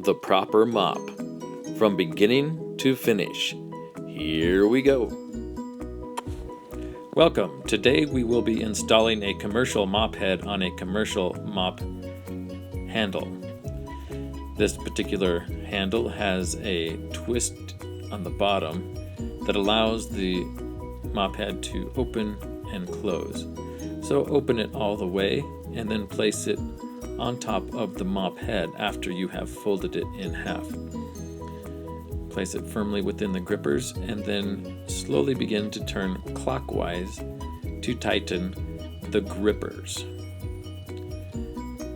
the proper mop, from beginning to finish. Here we go. Welcome. Today we will be installing a commercial mop head on a commercial mop handle. This particular handle has a twist on the bottom that allows the mop head to open and close. So open it all the way and then place it on top of the mop head after you have folded it in half. Place it firmly within the grippers and then slowly begin to turn clockwise to tighten the grippers.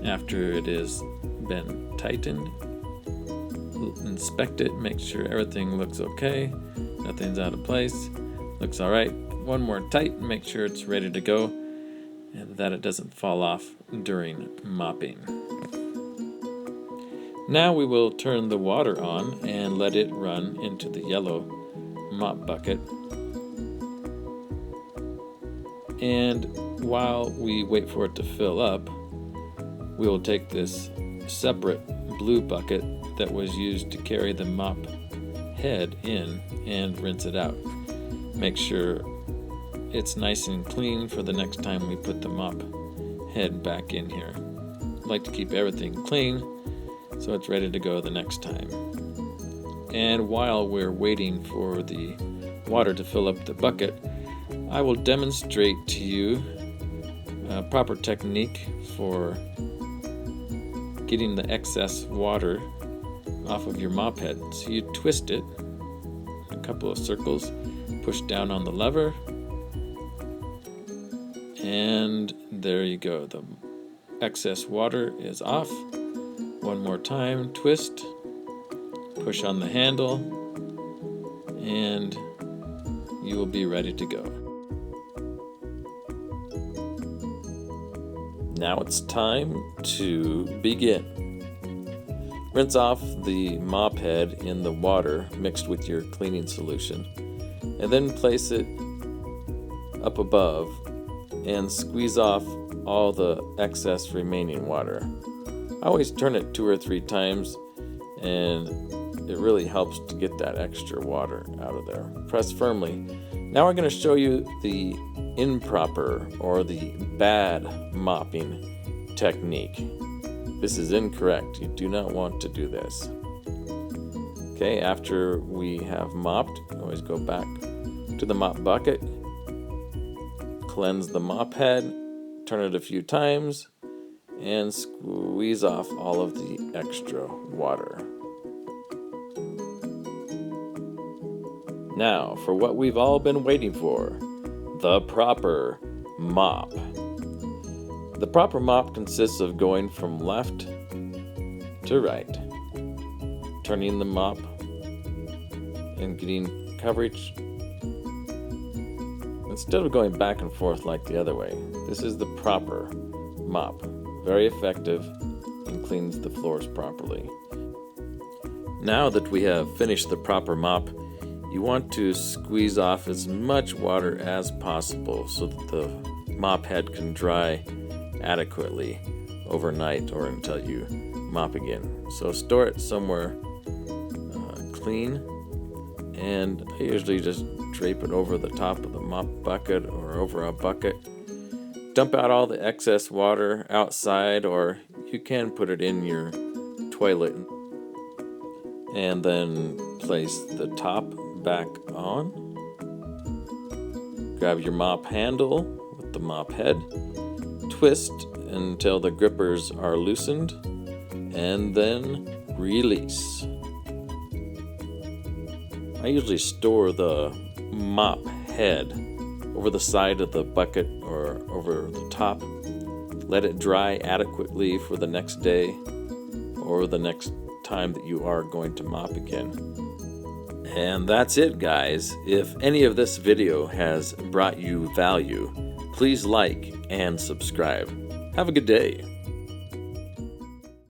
After it has been tightened, inspect it, make sure everything looks okay, nothing's out of place, looks alright. One more tight, make sure it's ready to go and that it doesn't fall off during mopping. Now we will turn the water on and let it run into the yellow mop bucket. And while we wait for it to fill up, we will take this separate blue bucket that was used to carry the mop head in and rinse it out. Make sure it's nice and clean for the next time we put the mop head back in here. I like to keep everything clean so it's ready to go the next time. And while we're waiting for the water to fill up the bucket, I will demonstrate to you a proper technique for getting the excess water off of your mop head. So you twist it a couple of circles, push down on the lever, and there you go. The excess water is off. One more time, twist, push on the handle, and you will be ready to go. Now it's time to begin. Rinse off the mop head in the water mixed with your cleaning solution, and then place it up above and squeeze off all the excess remaining water. I always turn it 2 or 3 times, and it really helps to get that extra water out of there. Press firmly. Now we're going to show you the improper or the bad mopping technique. This is incorrect. You do not want to do this. Okay, after we have mopped, always go back to the mop bucket, cleanse the mop head, turn it a few times, and squeeze off all of the extra water. Now, for what we've all been waiting for, the proper mop. The proper mop consists of going from left to right, turning the mop and getting coverage instead of going back and forth like the other way. This is the proper mop. Very effective and cleans the floors properly. Now that we have finished the proper mop, you want to squeeze off as much water as possible so that the mop head can dry adequately overnight or until you mop again. So store it somewhere clean, and I usually just drape it over the top of the mop bucket or over a bucket. Dump out all the excess water outside, or you can put it in your toilet and then place the top back on. Grab your mop handle with the mop head, twist until the grippers are loosened, and then release. I usually store the mop head over the side of the bucket or over the top. Let it dry adequately for the next day or the next time that you are going to mop again. And that's it, guys. If any of this video has brought you value, please like and subscribe. Have a good day.